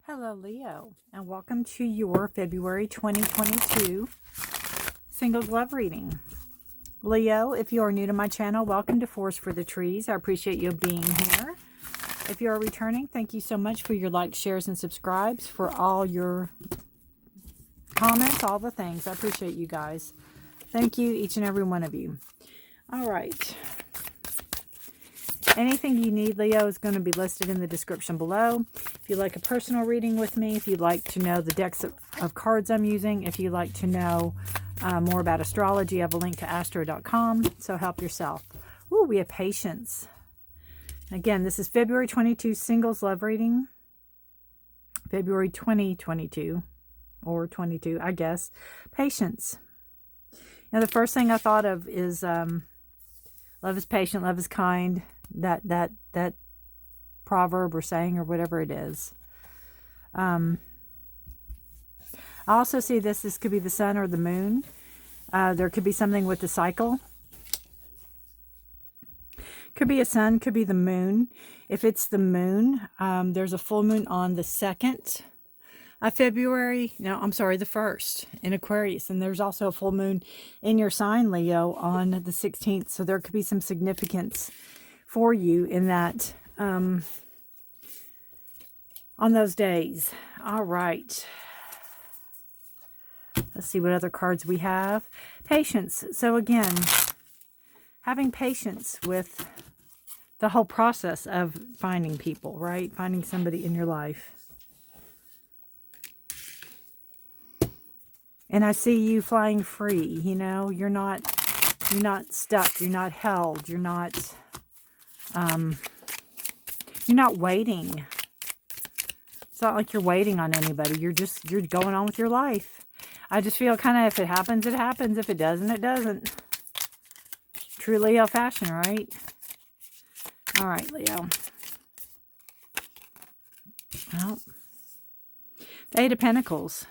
Hello, Leo, and welcome to your February 2022 Singles Love Reading. Leo, if you are new to my channel, welcome to Forest for the Trees. I appreciate you being here. If you are returning, thank you so much for your likes, shares, and subscribes, for all your comments, all the things. I appreciate you guys. Thank you, each and every one of you. All right. Anything you need, Leo, is going to be listed in the description below. If you'd like a personal reading with me, if you'd like to know the decks of cards I'm using, if you'd like to know more about astrology, I have a link to astro.com, so help yourself. Ooh, we have patience. Again, this is February 22 Singles Love Reading. February 2022, or 22, I guess. Patience. Now, the first thing I thought of is love is patient, love is kind. That proverb or saying or whatever it is. I also see this could be the sun or the moon. There could be something with the cycle. Could be a sun, could be the moon. If it's the moon, there's a full moon on the 2nd of February. No, I'm sorry, the 1st in Aquarius. And there's also a full moon in your sign, Leo, on the 16th. So there could be some significance for you in that, on those days. All right. Let's see what other cards we have. Patience. So again, having patience with the whole process of finding people, right? Finding somebody in your life. And I see you flying free, you know, you're not stuck, you're not held, you're not waiting. It's not like you're waiting on anybody. You're going on with your life. I just feel kind of, if it happens, it happens. If it doesn't, it doesn't. True Leo fashion, right? All right, Leo. Well, the Eight of Pentacles.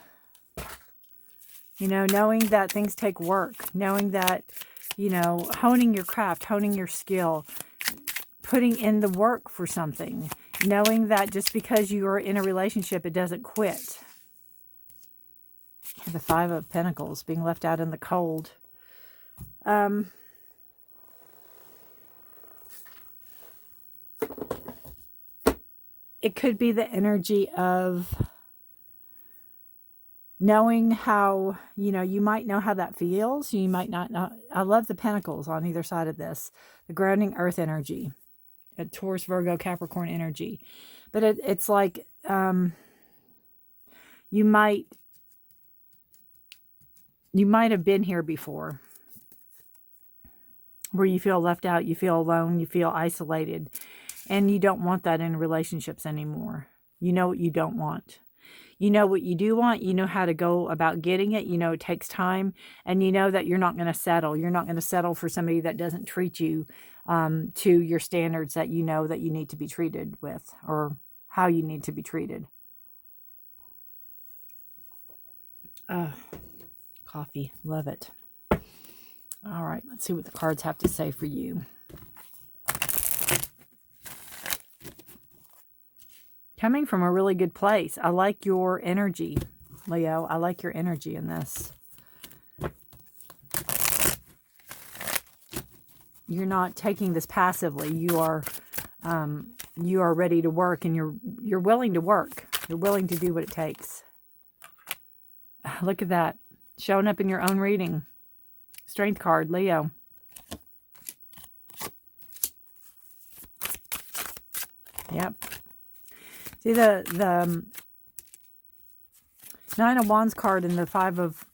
You know, knowing that things take work. Knowing that, you know, honing your craft, honing your skill. Putting in the work for something. Knowing that just because you are in a relationship, it doesn't quit. The Five of Pentacles, being left out in the cold. It could be the energy of knowing how, you know, you might know how that feels. You might not know. I love the Pentacles on either side of this. The grounding earth energy. A Taurus, Virgo, Capricorn energy. But it's like you might have been here before, where you feel left out, you feel alone, you feel isolated, and you don't want that in relationships anymore. You know what you don't want. You know what you do want. You know how to go about getting it. You know it takes time, and you know that you're not going to settle. You're not going to settle for somebody that doesn't treat you to your standards that you know that you need to be treated with, or how you need to be treated. Coffee. Love it. All right. Let's see what the cards have to say for you. Coming from a really good place. I like your energy, Leo. I like your energy in this. You're not taking this passively. You are ready to work, and you're willing to work. You're willing to do what it takes. Look at that. Showing up in your own reading. Strength card, Leo. Yep. See, the Nine of Wands card and the Five of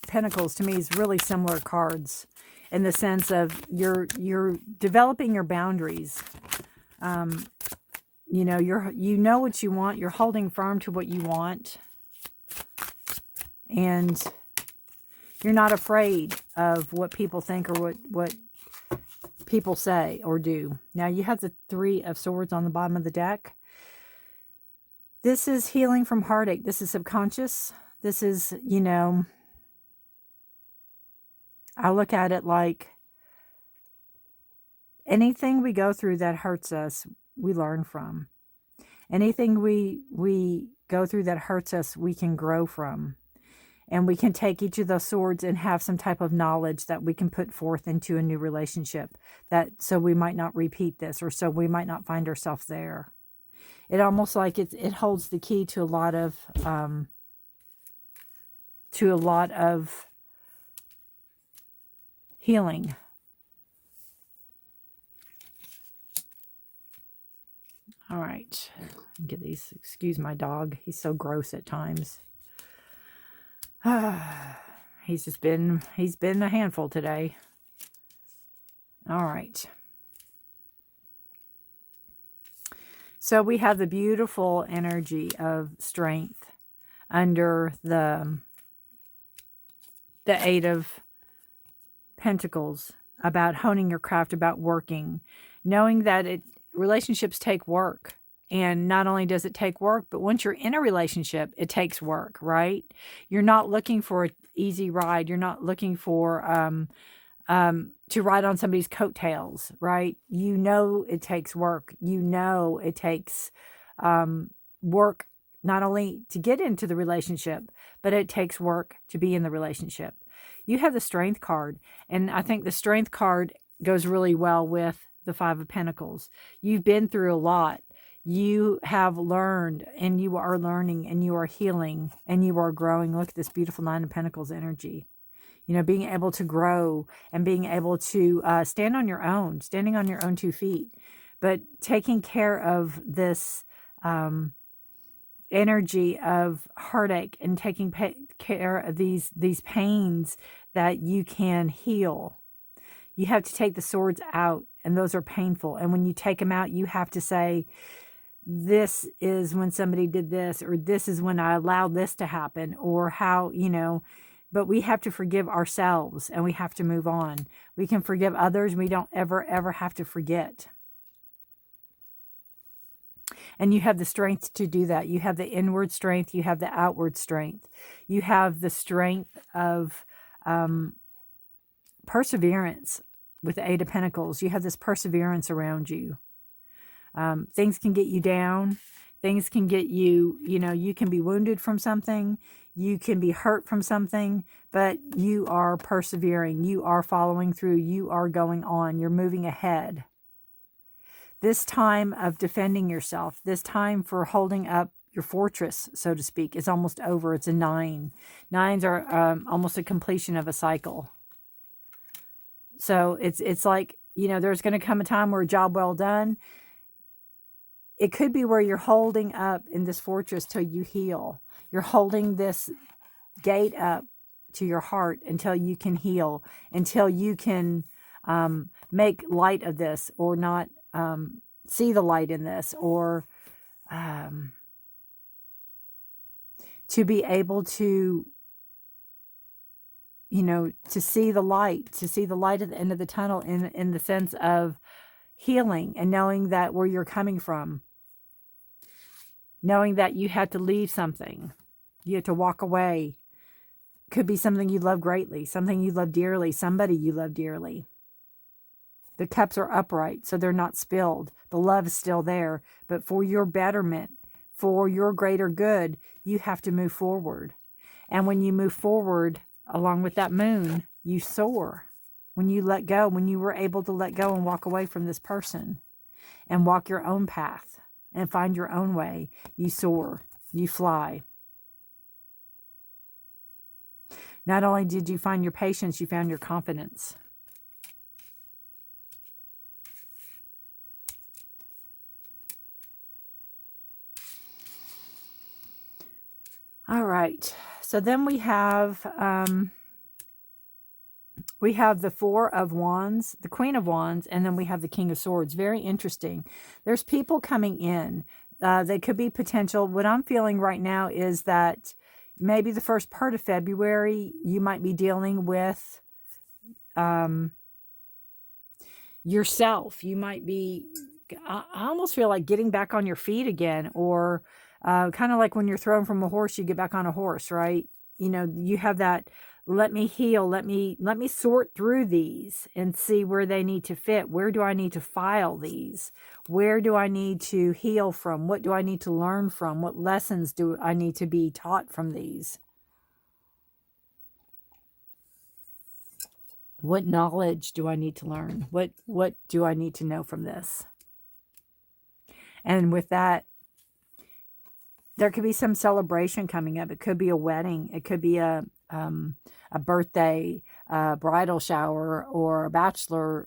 Pentacles to me is really similar cards, in the sense of you're developing your boundaries. You know, you know what you want. You're holding firm to what you want, and you're not afraid of what people think or what people say or do. Now you have the Three of Swords on the bottom of the deck. This is healing from heartache. This is subconscious. This is, you know, I look at it like anything we go through that hurts us, we learn from. Anything we go through that hurts us, we can grow from. And we can take each of those swords and have some type of knowledge that we can put forth into a new relationship, that so we might not repeat this, or so we might not find ourselves there. It almost like it holds the key to a lot of healing. All right, get these. Excuse my dog. He's so gross at times. He's been a handful today. All right. So we have the beautiful energy of strength under the Eight of Pentacles, about honing your craft, about working, knowing that relationships take work. And not only does it take work, but once you're in a relationship, it takes work, right? You're not looking for an easy ride. You're not looking for to ride on somebody's coattails, right? You know it takes work. You know it takes work not only to get into the relationship, but it takes work to be in the relationship. You have the Strength card, and I think the Strength card goes really well with the Five of Pentacles. You've been through a lot. You have learned, and you are learning, and you are healing, and you are growing. Look at this beautiful Nine of Pentacles energy. You know, being able to grow and being able to standing on your own 2 feet, but taking care of this energy of heartache and taking care of these pains that you can heal. You have to take the swords out, and those are painful. And when you take them out, you have to say, this is when somebody did this, or this is when I allowed this to happen, or how, you know, but we have to forgive ourselves, and we have to move on. We can forgive others. We don't ever have to forget. And you have the strength to do that. You have the inward strength. You have the outward strength. You have the strength of perseverance with the Eight of Pentacles. You have this perseverance around you. Things can get you down. Things can get you, you know, you can be wounded from something. You can be hurt from something, but you are persevering. You are following through. You are going on. You're moving ahead. This time of defending yourself, this time for holding up your fortress, so to speak, is almost over. It's a 9. 9s are almost a completion of a cycle. So it's like, you know, there's going to come a time where a job well done. It could be where you're holding up in this fortress till you heal. You're holding this gate up to your heart until you can heal, until you can make light of this, or not see the light in this, or to be able to, you know, to see the light at the end of the tunnel, in the sense of healing, and knowing that where you're coming from, knowing that you had to leave something, you had to walk away. Could be something you love greatly, something you love dearly, somebody you love dearly. The cups are upright, so they're not spilled. The love is still there, but for your betterment, for your greater good, you have to move forward. And when you move forward, along with that moon, you soar. When you let go, when you were able to let go and walk away from this person and walk your own path and find your own way, you soar, you fly. Not only did you find your patience, you found your confidence. All right. So then we have the Four of Wands, the Queen of Wands, and then we have the King of Swords. Very interesting. There's people coming in. They could be potential. What I'm feeling right now is that maybe the first part of February, you might be dealing with yourself. You might be, I almost feel like getting back on your feet again, or kind of like when you're thrown from a horse, you get back on a horse, right? You know, you have that Let me heal. Let me sort through these and see where they need to fit. Where do I need to file these? Where do I need to heal from? What do I need to learn from? What lessons do I need to be taught from these? What knowledge do I need to learn? What do I need to know from this? And with that, there could be some celebration coming up. It could be a wedding. It could be a birthday, a bridal shower, or a bachelor,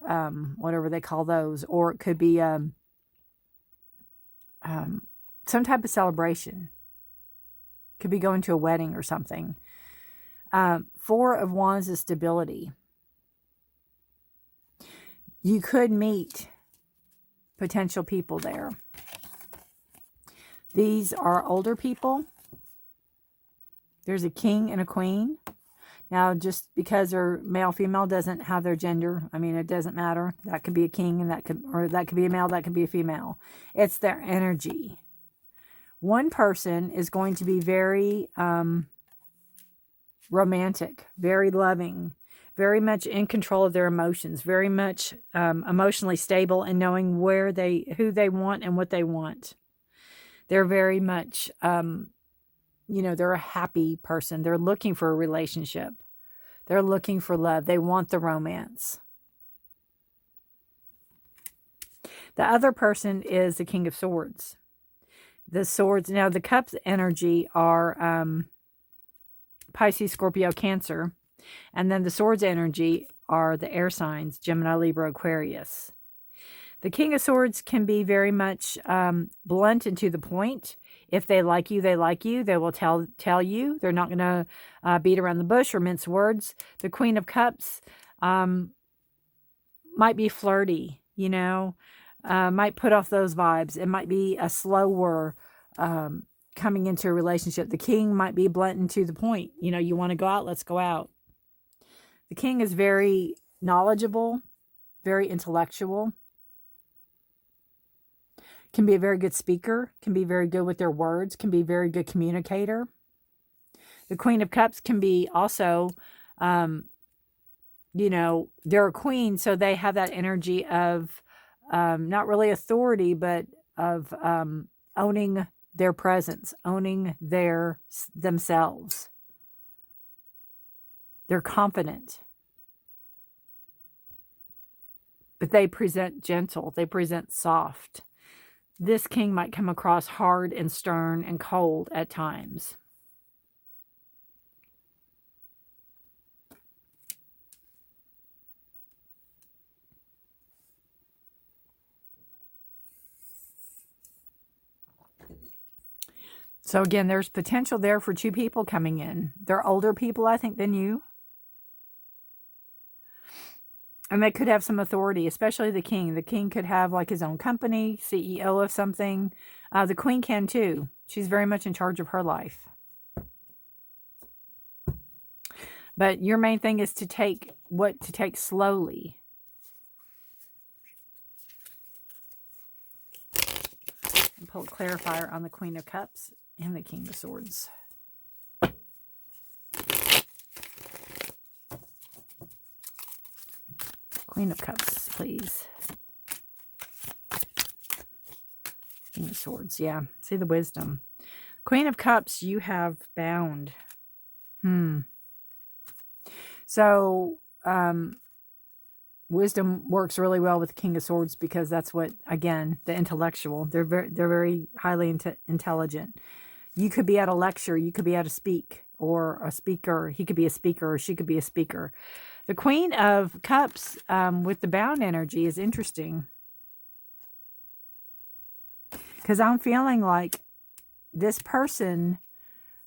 whatever they call those. Or it could be some type of celebration. Could be going to a wedding or something. 4 of Wands is stability. You could meet potential people there. These are older people. There's a king and a queen. Now, just because they're male, female doesn't have their gender. I mean, it doesn't matter. That could be a king, and that could be a male, that could be a female. It's their energy. One person is going to be very romantic, very loving, very much in control of their emotions, very much emotionally stable and knowing who they want and what they want. They're very much, they're a happy person. They're looking for a relationship. They're looking for love. They want the romance. The other person is the King of Swords. The swords, now the Cups energy are Pisces, Scorpio, Cancer. And then the Swords energy are the air signs, Gemini, Libra, Aquarius. The King of Swords can be very much blunt and to the point. If they like you, they like you. They will tell you. They're not going to beat around the bush or mince words. The Queen of Cups might be flirty, might put off those vibes. It might be a slower coming into a relationship. The King might be blunt and to the point. You want to go out, let's go out. The King is very knowledgeable, very intellectual, can be a very good speaker, can be very good with their words, can be a very good communicator. The Queen of Cups can be also, they're a queen, so they have that energy of not really authority, but of owning their presence, owning themselves. They're confident. But they present gentle. They present soft. This king might come across hard and stern and cold at times. So again, there's potential there for 2 people coming in. They're older people, I think, than you. And they could have some authority, especially the king. The king could have like his own company, CEO of something. The queen can too. She's very much in charge of her life. But your main thing is to take slowly. And pull a clarifier on the Queen of Cups and the King of Swords. Queen of Cups, please. King of Swords, yeah. See the wisdom. Queen of Cups, you have bound. So, wisdom works really well with the King of Swords because that's what, again, the intellectual. They're very highly intelligent. You could be at a lecture. You could be at a speak or a speaker. He could be a speaker or she could be a speaker. The Queen of Cups with the bound energy is interesting. Because I'm feeling like this person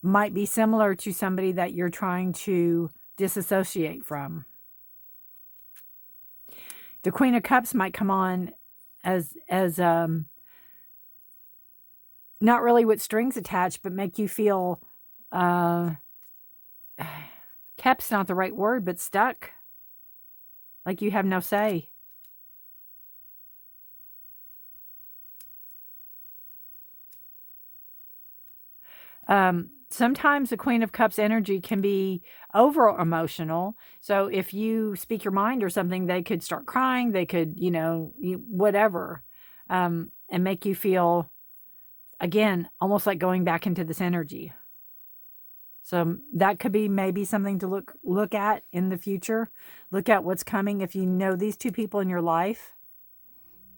might be similar to somebody that you're trying to disassociate from. The Queen of Cups might come on as not really with strings attached, but make you feel kept's not the right word, but stuck. Like you have no say. Sometimes the Queen of Cups energy can be over emotional. So if you speak your mind or something, they could start crying. They could, whatever, and make you feel, again, almost like going back into this energy. So that could be maybe something to look at in the future. Look at what's coming. If you know these two people in your life,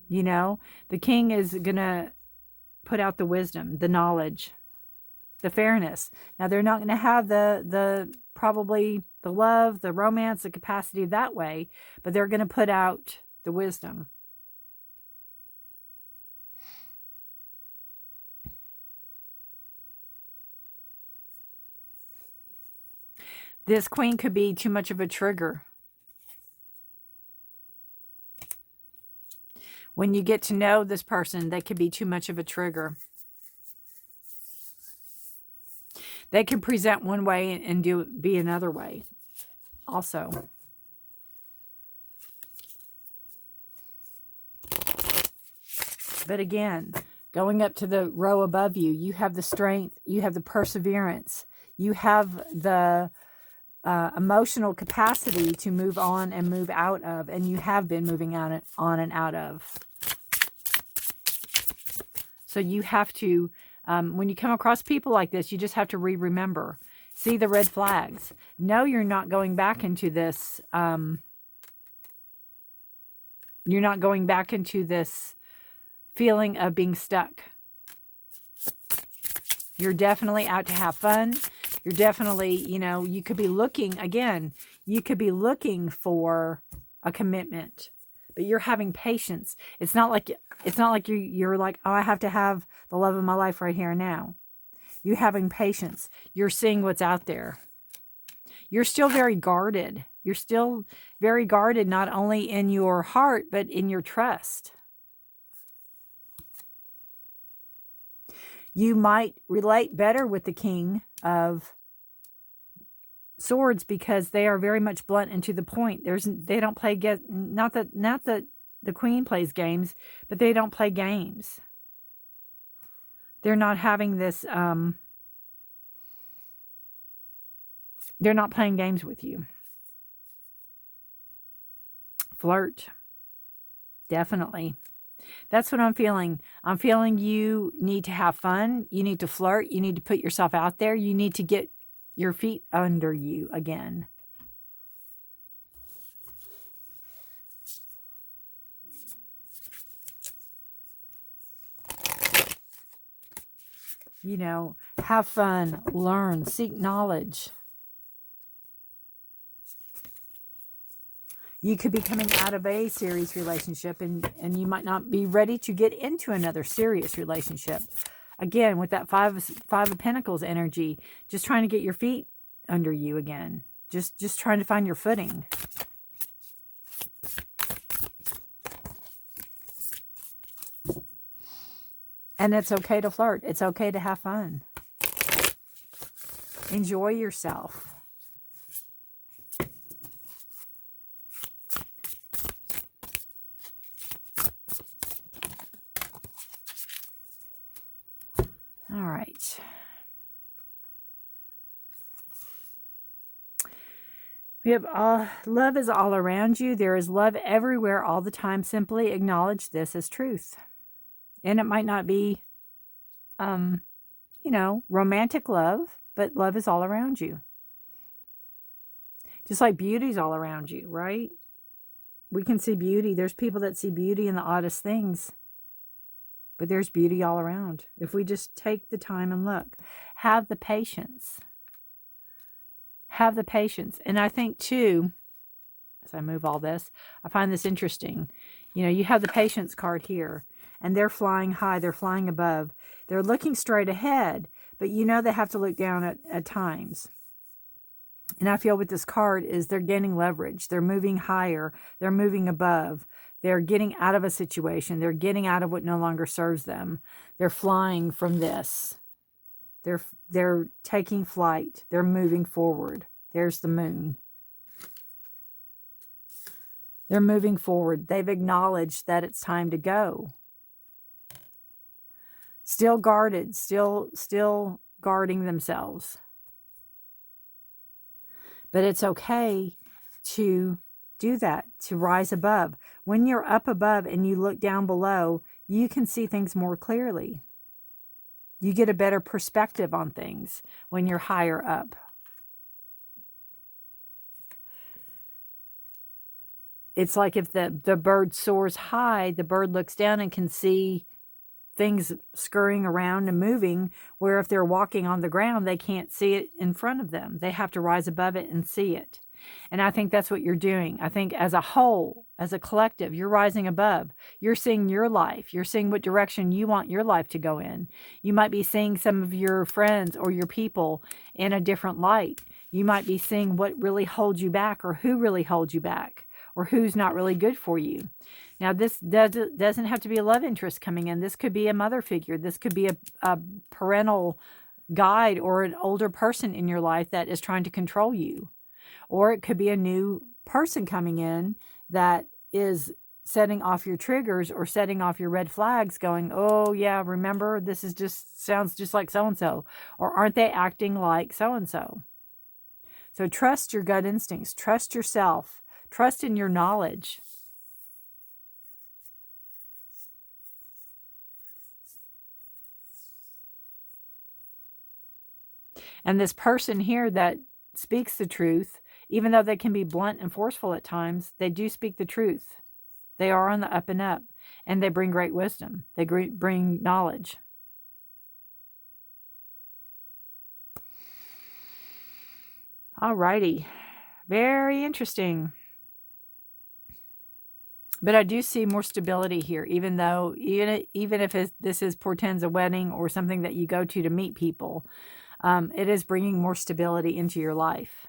the king is going to put out the wisdom, the knowledge, the fairness. Now, they're not going to have the probably the love, the romance, the capacity that way, but they're going to put out the wisdom. This queen could be too much of a trigger. When you get to know this person, they could be too much of a trigger. They can present one way and be another way also. But again, going up to the row above you, you have the strength, you have the perseverance, you have the emotional capacity to move on and move out of, and you have been moving on and out of. So you have to, when you come across people like this, you just have to remember, see the red flags. No, you're not going back into this. You're not going back into this feeling of being stuck. You're definitely out to have fun. You're definitely, you could be looking, again, you could be looking for a commitment, but you're having patience. It's not like you're like, oh, I have to have the love of my life right here and now. You're having patience. You're seeing what's out there. You're still very guarded. You're still very guarded, not only in your heart, but in your trust. You might relate better with the King of Swords because they are very much blunt and to the point. They don't play not that the Queen plays games, but they don't play games. They're not having this they're not playing games with you. Flirt. Definitely. That's what I'm feeling. I'm feeling you need to have fun. You need to flirt. You need to put yourself out there. You need to get your feet under you again. Have fun, learn, seek knowledge. You could be coming out of a serious relationship and you might not be ready to get into another serious relationship. Again, with that five of Pentacles energy, just trying to get your feet under you again. Just trying to find your footing. And it's okay to flirt. It's okay to have fun. Enjoy yourself. All right. We have love is all around you. There is love everywhere all the time. Simply acknowledge this as truth. And it might not be, romantic love, but love is all around you. Just like beauty's all around you, right? We can see beauty. There's people that see beauty in the oddest things. But there's beauty all around. If we just take the time and look. Have the patience. Have the patience. And I think too, as I move all this, I find this interesting. You have the patience card here. And they're flying high. They're flying above. They're looking straight ahead. But they have to look down at times. And I feel with this card is they're gaining leverage. They're moving higher. They're moving above. They're getting out of a situation. They're getting out of what no longer serves them. They're flying from this. They're taking flight. They're moving forward. There's the moon. They're moving forward. They've acknowledged that it's time to go. Still guarded. Still guarding themselves. But it's okay to do that, to rise above. When you're up above and you look down below, you can see things more clearly. You get a better perspective on things when you're higher up. It's like if the bird soars high, the bird looks down and can see things scurrying around and moving, where if they're walking on the ground, they can't see it in front of them. They have to rise above it and see it. And I think that's what you're doing. I think as a whole, as a collective, you're rising above. You're seeing your life. You're seeing what direction you want your life to go in. You might be seeing some of your friends or your people in a different light. You might be seeing what really holds you back, or who really holds you back, or who's not really good for you. Now, this doesn't have to be a love interest coming in. This could be a mother figure. This could be a parental guide or an older person in your life that is trying to control you. Or it could be a new person coming in that is setting off your triggers or setting off your red flags, going, oh yeah, remember, this is just sounds just like so-and-so. Or aren't they acting like so-and-so? So trust your gut instincts. Trust yourself. Trust in your knowledge. And this person here that speaks the truth, even though they can be blunt and forceful at times, they do speak the truth. They are on the up and up, and they bring great wisdom. They bring knowledge. Alrighty. Very interesting. But I do see more stability here, even though, even if this portends a wedding or something that you go to meet people, it is bringing more stability into your life.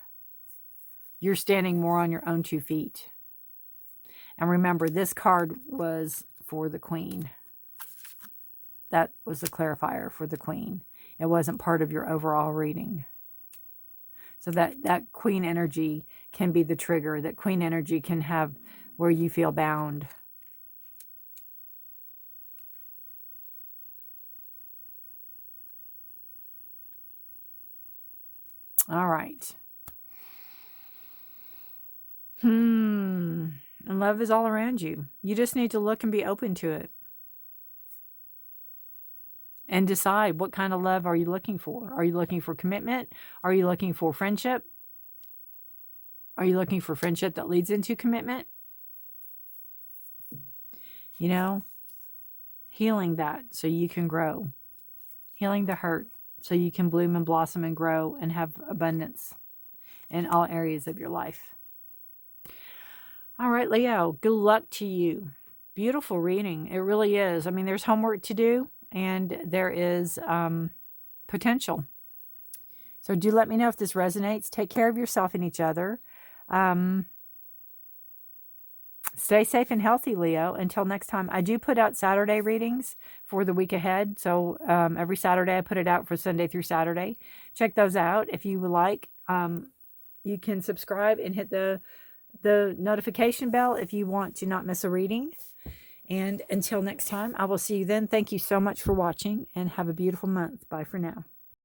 You're standing more on your own 2 feet. And remember, this card was for the Queen. That was the clarifier for the Queen. It wasn't part of your overall reading. So that Queen energy can be the trigger. That Queen energy can have where you feel bound. All right. And love is all around you. You just need to look and be open to it. And decide, what kind of love are you looking for? Are you looking for commitment? Are you looking for friendship? Are you looking for friendship that leads into commitment? You know, healing that so you can grow. Healing the hurt so you can bloom and blossom and grow and have abundance in all areas of your life. All right, Leo, good luck to you. Beautiful reading. It really is. I mean, there's homework to do, and there is potential. So do let me know if this resonates. Take care of yourself and each other. Stay safe and healthy, Leo. Until next time, I do put out Saturday readings for the week ahead. So every Saturday, I put it out for Sunday through Saturday. Check those out if you would like. You can subscribe and hit the notification bell if you want to not miss a reading. And until next time, I will see you then. Thank you so much for watching, and have a beautiful month. Bye for now.